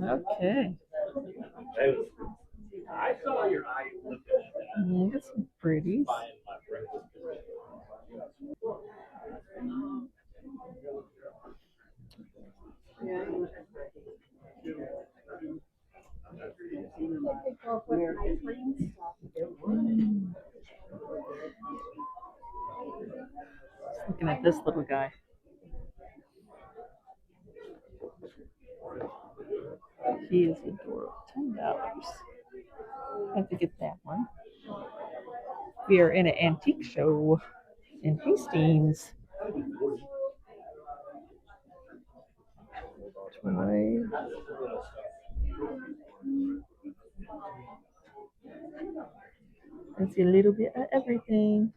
Okay. Got some pretties. Looking at this little guy. He is adorable. $10. I have to get that one. We are in an antique show in Hastings. Toy. I see a little bit of everything.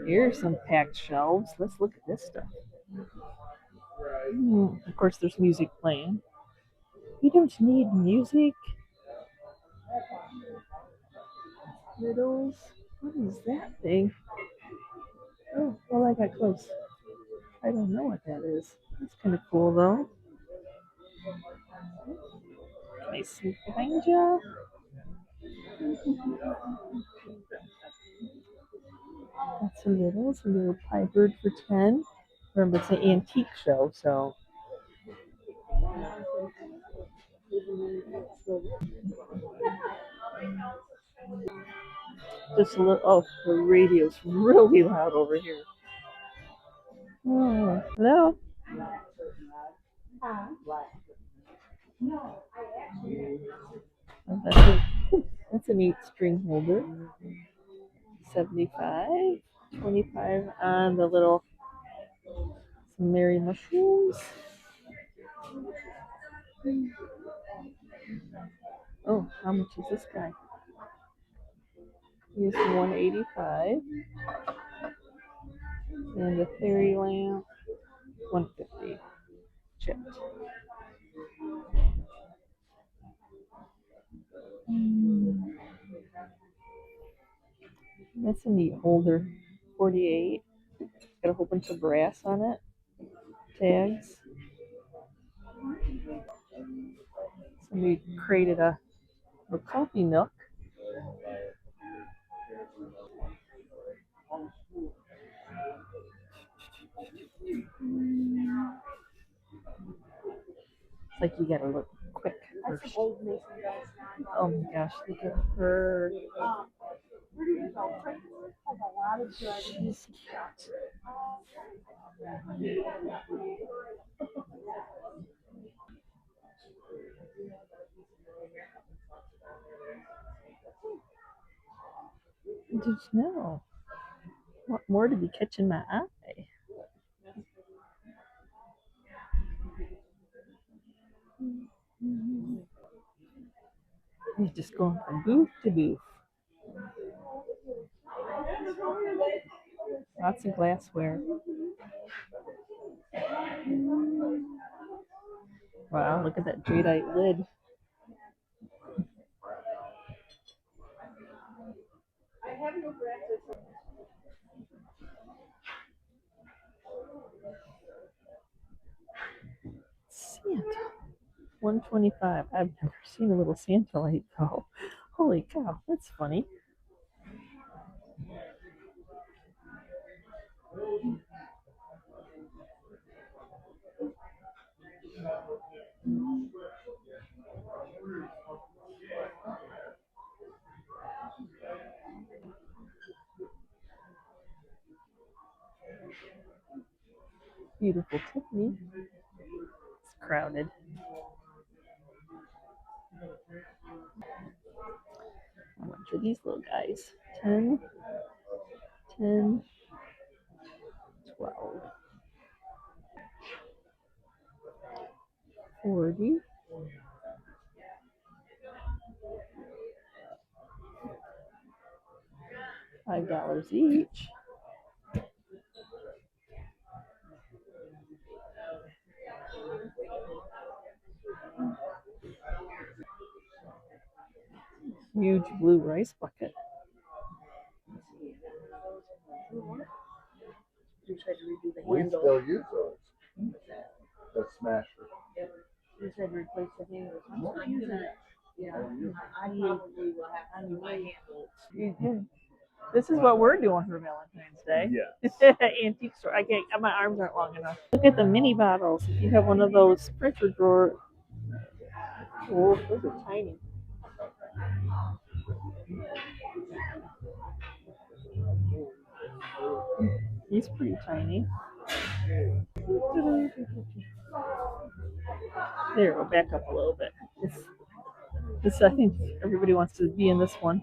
Here's some packed shelves. Let's look at this stuff. Of course, there's music playing. You don't need music. Riddles. What is that thing? Oh, well, I got close. I don't know what that is. That's kind of cool, though. Can I sneak behind you? That's a little pie bird for 10. Remember, it's an antique show, so. Just a little. Oh, the radio's really loud over here. Oh, hello. Oh, that's a neat string holder. 75. 25 on the little some Mary mushrooms. Oh, how much is this guy? He's 185. And the fairy lamp, 150. Chipped. That's a neat holder. 48. Got a whole bunch of brass on it. Tags. Somebody created a coffee nook. It's like you gotta look quick first. Oh my gosh, look at her. She's cute. Did you know? What more to be catching my eye? He's just going from booth to booth. Lots of glassware. Wow, look at that jadeite lid. Santa. 125. I've never seen a little Santa light though. Holy cow, that's funny. Beautiful Tiffany. It's crowded. How much are these little guys? 10, 10, 12, 40, $5 each. Huge blue rice bucket. You tried to redo the We handle. still use those. The smasher. You tried to replace the handle. I'm still using it. Yeah, I probably will have to do my handle. This is what we're doing for Valentine's Day. Yes. Antique store. I can't. My arms aren't long enough. Look at the mini bottles. If you have one of those fridge drawer. Oh, those are tiny. He's pretty tiny. There, we'll back up a little bit. This I think everybody wants to be in this one.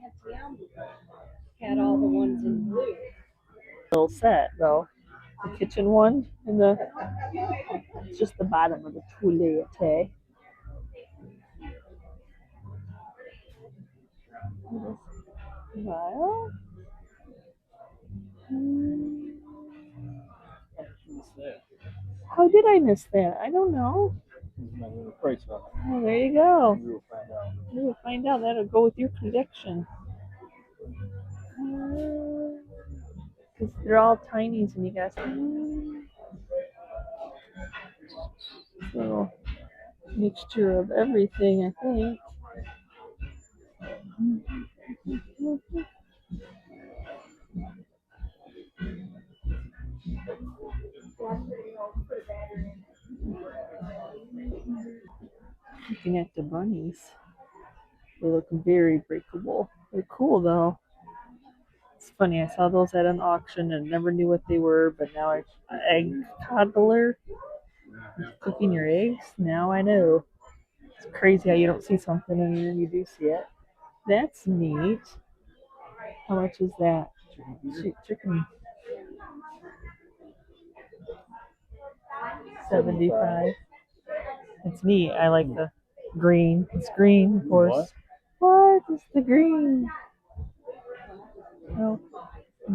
Had all the ones in blue. Little set though. The kitchen one and it's just the bottom of the toilette. Well, how did I miss that? I don't know. Oh, there you go. We will find out. That'll go with your collection. Because they're all tinies and you guys. Little mixture of everything, I think. Looking at the bunnies. They look very breakable. They're cool though. It's funny, I saw those at an auction and never knew what they were, but now egg coddler, cooking your eggs, now I know. It's crazy how you don't see something and then you do see it. That's neat. How much is that? Chicken. 75. It's neat. I like the green. It's green, of course. What is the green? Oh,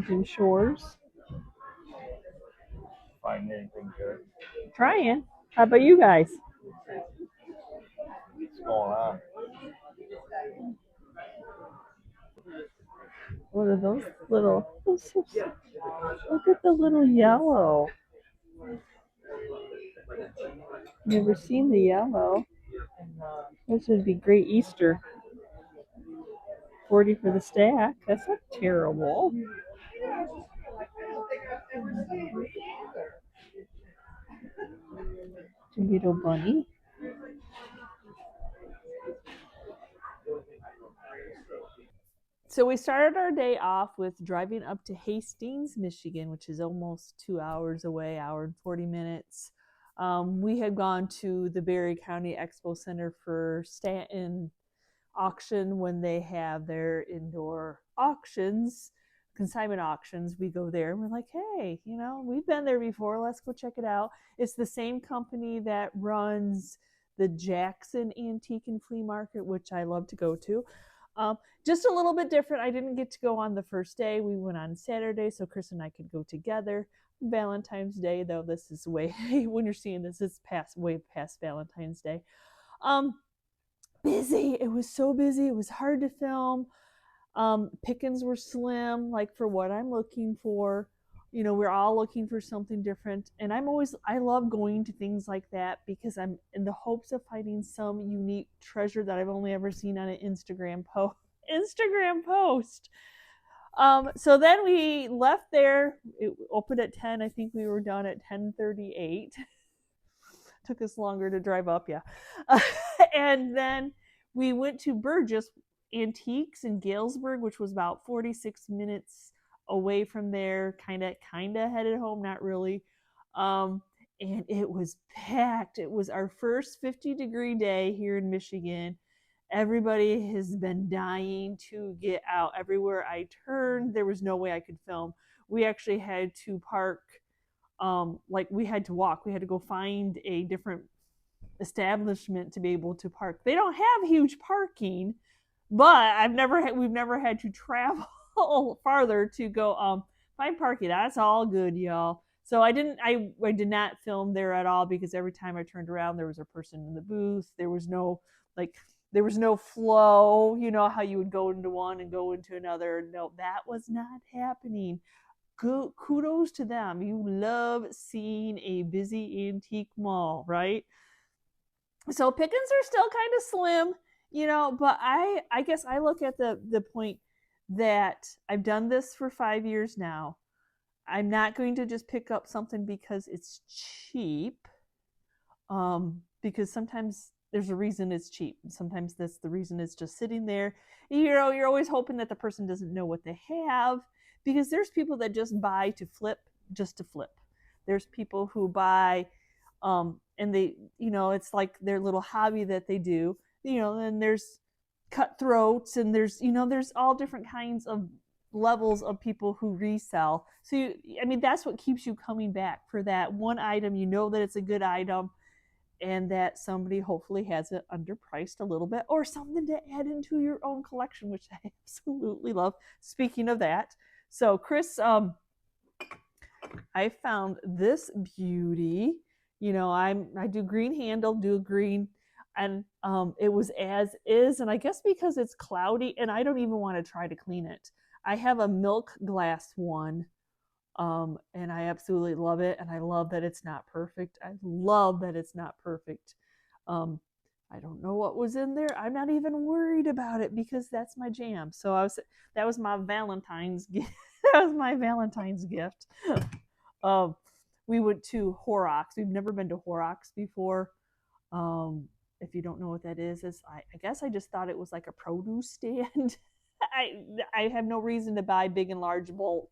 Jim Shores. Find anything good. Trying. How about you guys? What's going on? What are those little? Look at the little yellow. Never seen the yellow. This would be great Easter. 40 for the stack. That's not terrible. Tomato bunny. So we started our day off with driving up to Hastings, Michigan, which is almost 2 hours away, hour and 40 minutes. We had gone to the Berry County Expo Center for Stanton auction when they have their indoor auctions, consignment auctions. We go there and we're like, hey, we've been there before. Let's go check it out. It's the same company that runs the Jackson Antique and Flea Market, which I love to go to. Just a little bit different. I didn't get to go on the first day. We went on Saturday, so Chris and I could go together. Valentine's Day, though, this is way, when you're seeing this, it's way past Valentine's Day. Busy. It was so busy. It was hard to film. Pickings were slim, like for what I'm looking for. We're all looking for something different. And I love going to things like that because I'm in the hopes of finding some unique treasure that I've only ever seen on an Instagram post. So then we left there. It opened at 10. I think we were done at 10:38. Took us longer to drive up, yeah. And then we went to Burgess Antiques in Galesburg, which was about 46 minutes away from there. Kind of headed home, not really. And it was packed. It was our first 50-degree day here in Michigan. Everybody has been dying to get out. Everywhere I turned, there was no way I could film. We actually had to park, we had to walk. We had to go find a different establishment to be able to park. They don't have huge parking, but we've never had to travel farther to go find parking. That's all good, y'all. So I did not film there at all because every time I turned around there was a person in the booth. There was no flow, how you would go into one and go into another. No, that was not happening. kudos to them. You love seeing a busy antique mall, right? So pickings are still kind of slim, but I guess I look at the point that I've done this for 5 years now. I'm not going to just pick up something because it's cheap, because sometimes there's a reason it's cheap. Sometimes that's the reason it's just sitting there. You're always hoping that the person doesn't know what they have, because there's people that just buy to flip, just to flip. There's people who buy, and they, it's like their little hobby that they do, and there's cutthroats, and there's all different kinds of levels of people who resell. So that's what keeps you coming back for that one item. That it's a good item, and that somebody hopefully has it underpriced a little bit, or something to add into your own collection, which I absolutely love. Speaking of that, so Chris, I found this beauty. I do green handle, do a green, and it was as is, and I guess because it's cloudy, and I don't even want to try to clean it. I have a milk glass one, and I absolutely love it, and I love that it's not perfect. I love that it's not perfect. I don't know what was in there. I'm not even worried about it, because that's my jam. So that was my Valentine's gift. That was my Valentine's gift. We went to Horrocks. We've never been to Horrocks before. If you don't know what that is I guess I just thought it was like a produce stand. I have no reason to buy big and large bulk,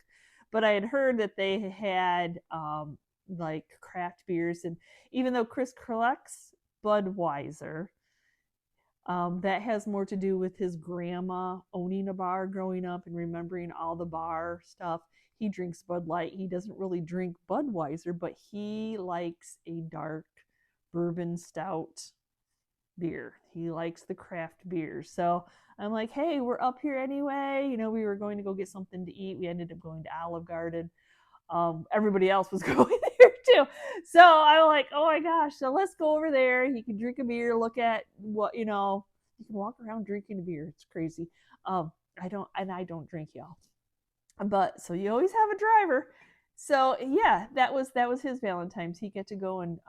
but I had heard that they had like craft beers, and even though Chris collects Budweiser, that has more to do with his grandma owning a bar growing up and remembering all the bar stuff. He drinks Bud Light. He doesn't really drink Budweiser, but he likes a dark bourbon stout beer. He likes the craft beers. So I'm like, hey, we're up here anyway. We were going to go get something to eat. We ended up going to Olive Garden. Everybody else was going there too. So I'm like, oh my gosh, so let's go over there. He can drink a beer, look at what, you can walk around drinking a beer. It's crazy. I don't drink, y'all. But so you always have a driver. So yeah, that was his Valentine's. He get to go and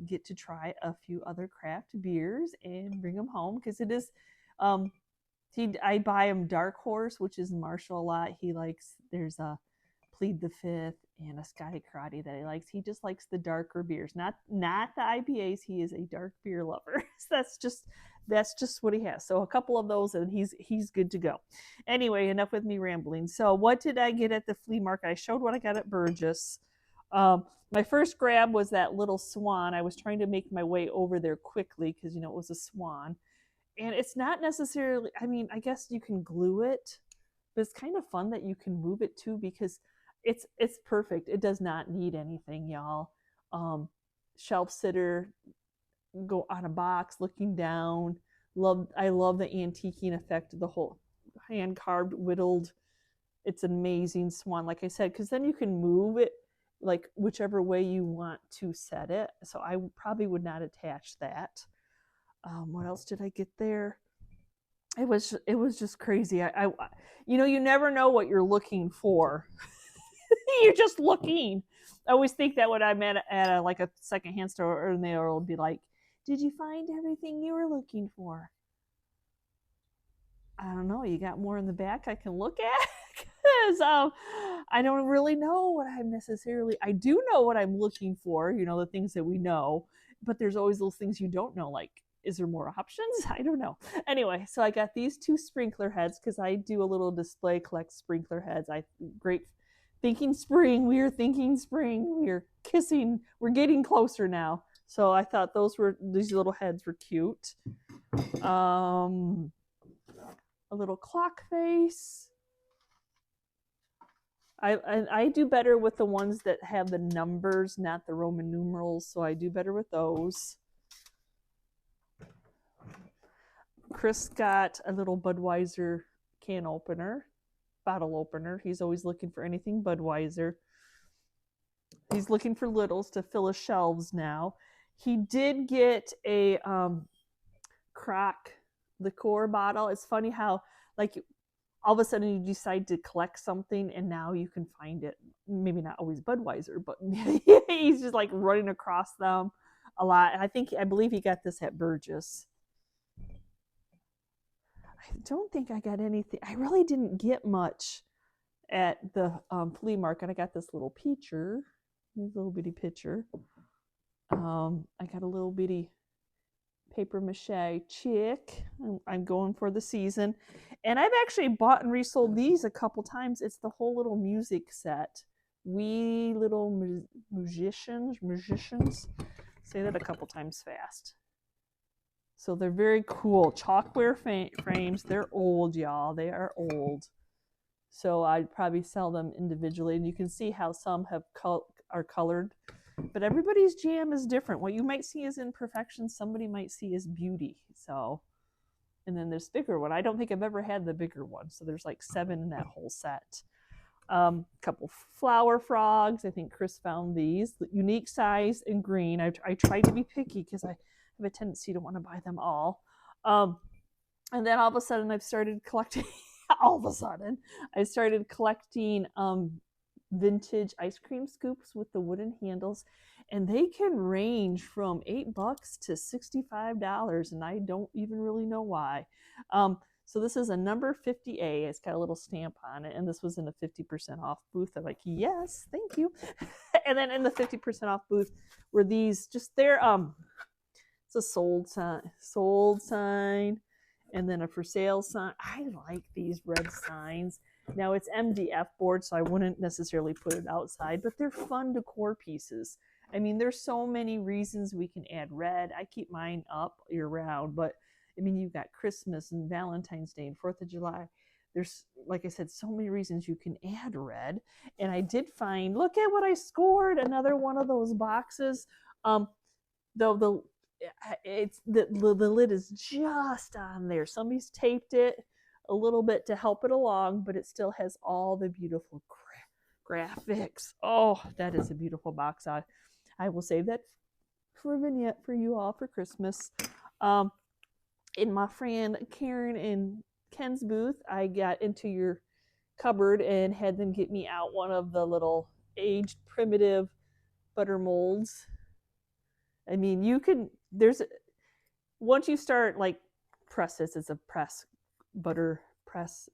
get to try a few other craft beers and bring them home, because it is I buy him Dark Horse, which is Marshall a lot. He likes, there's a Plead the Fifth and a Scotty Karate that he likes. He just likes the darker beers, not the IPAs. He is a dark beer lover. So that's just what he has. So a couple of those, and he's good to go. Anyway, enough with me rambling. So what did I get at the flea market? I showed what I got at Burgess. My first grab was that little swan. I was trying to make my way over there quickly because it was a swan. And it's not necessarily, I guess you can glue it, but it's kind of fun that you can move it too, because it's perfect. It does not need anything, y'all. Shelf sitter, go on a box looking down. I love the antiquing effect of the whole hand carved, whittled. It's an amazing swan, like I said, because then you can move it like whichever way you want to set it. So I probably would not attach that. What else did I get there? It was just crazy. You never know what you're looking for. You're just looking. I always think that when I'm at a secondhand store, and they'll be like, "Did you find everything you were looking for?" I don't know. You got more in the back I can look at? Because I don't really know what I do know what I'm looking for, the things that we know, but there's always those things you don't know, like, is there more options? I don't know. Anyway, so I got these 2 sprinkler heads, because I do a little display, collect sprinkler heads. Great thinking spring. We are thinking spring. We are kissing. We're getting closer now. So I thought these little heads were cute. A little clock face. I do better with the ones that have the numbers, not the Roman numerals, so I do better with those. Chris got a little Budweiser bottle opener. He's always looking for anything Budweiser. He's looking for littles to fill his shelves now. He did get a Croc liqueur bottle. It's funny how, like, all of a sudden you decide to collect something and now you can find it. Maybe not always Budweiser, but he's just like running across them a lot. And I believe he got this at Burgess. I don't think I got anything. I really didn't get much at the flea market. I got this little pitcher, this little bitty pitcher. I got a little bitty paper mache chick. I'm going for the season. And I've actually bought and resold these a couple times. It's the whole little music set. Wee little musicians. Say that a couple times fast. So they're very cool. Chalkware frames. They're old, y'all. They are old. So I'd probably sell them individually. And you can see how some are colored. But everybody's jam is different. What you might see as imperfection, somebody might see as beauty. So, and then there's bigger one. I don't think I've ever had the bigger one. So there's like 7 in that whole set. Couple flower frogs. I think Chris found these. Unique size and green. I tried to be picky because I have a tendency to want to buy them all. And then all of a sudden I've started collecting. I started collecting vintage ice cream scoops with the wooden handles, and they can range from $8 to $65, and I don't even really know why. So this is a number 50A. It's got a little stamp on it, and this was in a 50% off booth. I'm like, yes, thank you. And then in the 50% off booth were these, just they're it's a sold sign, and then a for sale sign. I like these red signs. Now it's MDF board, so I wouldn't necessarily put it outside, but they're fun decor pieces. I mean, there's so many reasons we can add red. I keep mine up year round, but I mean, you've got Christmas and Valentine's Day and 4th of July. There's, like I said, so many reasons you can add red. And I did find, look at what I scored, another one of those boxes. Though the lid is just on there. Somebody's taped it a little bit to help it along, but it still has all the beautiful graphics. Oh, that is a beautiful box. I will save that for a vignette for you all for Christmas. In my friend Karen and Ken's booth, I got into your cupboard and had them get me out one of the little aged primitive butter molds. I mean, you can, once you start like presses, it's a press, butter press.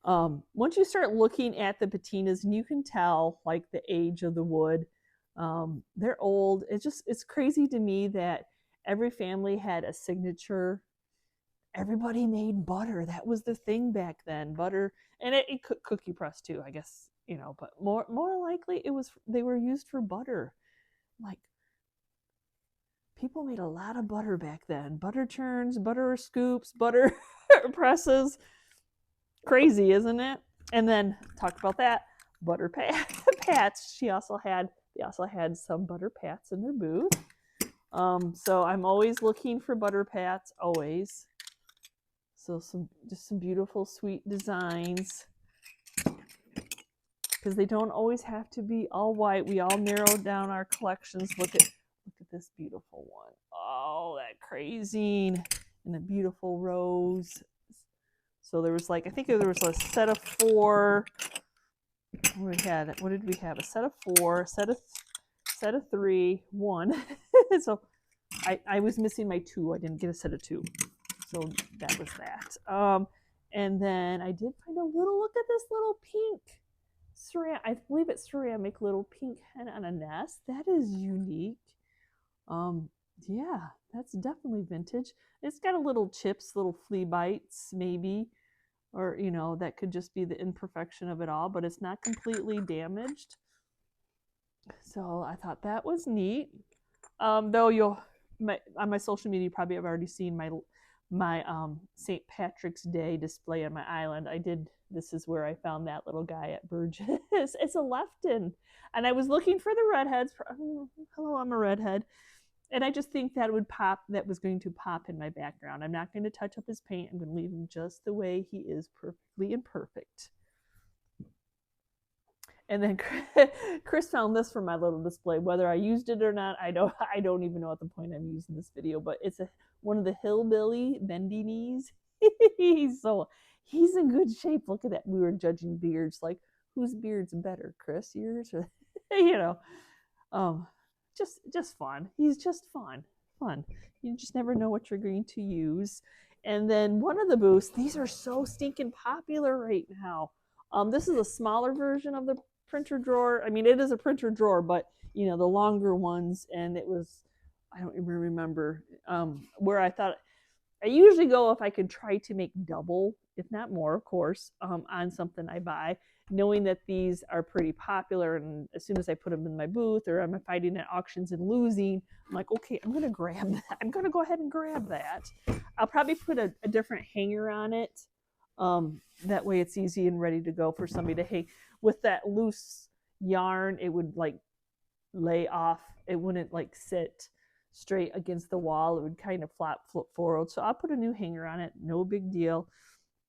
Once you start looking at the patinas, and you can tell like the age of the wood, they're old. It's crazy to me that every family had a signature. Everybody made butter. That was the thing back then, butter, and it cookie press too, I guess, but more likely they were used for butter. Like, people made a lot of butter back then. Butter churns, butter scoops, butter presses. Crazy, isn't it? And then talk about that, butter pats. They also had some butter pats in their booth. So I'm always looking for butter pats, always. So just some beautiful, sweet designs. Because they don't always have to be all white. We all narrowed down our collections. Look at this beautiful one. Oh, that crazy. And a beautiful rose. So there was I think there was a set of 4. What did we have? A set of 4, a set of 3, 1. So I was missing my 2. I didn't get a set of 2. So that was that. And then I did find look at this little pink ceramic. I believe it's ceramic little pink hen on a nest. That is unique. Yeah, that's definitely vintage. It's got a little chips, little flea bites, maybe, or that could just be the imperfection of it all, but it's not completely damaged. So I thought that was neat. Though on my social media, you probably have already seen my St. Patrick's Day display on my island. This is where I found that little guy at Burgess. It's a Lefton. And I was looking for the redheads. Hello, I'm a redhead. And I just think that was going to pop in my background. I'm not going to touch up his paint. I'm going to leave him just the way he is, perfectly imperfect. And then Chris found this for my little display. Whether I used it or not, I don't even know at the point I'm using this video, but it's one of the hillbilly bendy knees. He's in good shape. Look at that. We were judging beards, like whose beard's better, Chris, yours or you know. Um, just fun. He's just fun. You just never know what you're going to use. And then one of the booths, these are so stinking popular right now. This is a smaller version of the printer drawer. I mean, it is a printer drawer, but you know, the longer ones. And it was, I don't even remember where I thought, I usually go if I could try to make double, if not more, of course, on something I buy, knowing that these are pretty popular. And as soon as I put them in my booth or I'm fighting at auctions and losing, I'm like, okay, I'm going to grab that. I'm going to go ahead and grab that. I'll probably put a different hanger on it. That way it's easy and ready to go for somebody to hang. With that loose yarn, it would like lay off. It wouldn't like sit straight against the wall. It would kind of flip forward. So I'll put a new hanger on it. No big deal.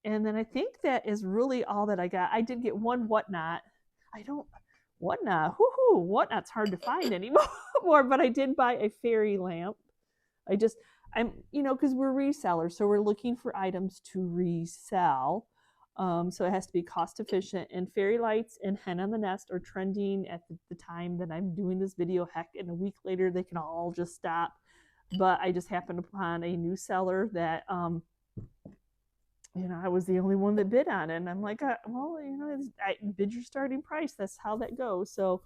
And then I think that is really all that I got. I did get one whatnot. Whatnot. Woohoo! Whatnot's hard to find anymore, but I did buy a fairy lamp. I'm, you know, because we're resellers, so we're looking for items to resell. So it has to be cost efficient. And fairy lights and hen on the nest are trending at the time that I'm doing this video. Heck, in a week later, they can all just stop. But I just happened upon a new seller that, you know, I was the only one that bid on it. And I'm like, well, you know, I bid your starting price. That's how that goes. So,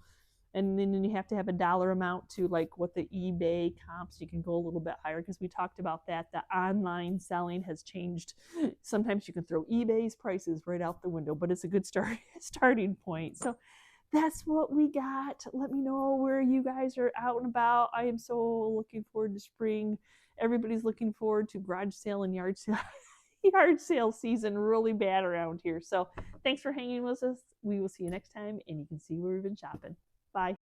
and then you have to have a dollar amount to like what the eBay comps. You can go a little bit higher because we talked about that. The online selling has changed. Sometimes you can throw eBay's prices right out the window, but it's a good starting point. So that's what we got. Let me know where you guys are out and about. I am so looking forward to spring. Everybody's looking forward to garage sale and yard sale season really bad around here. So thanks for hanging with us. We will see you next time, and you can see where we've been shopping. Bye.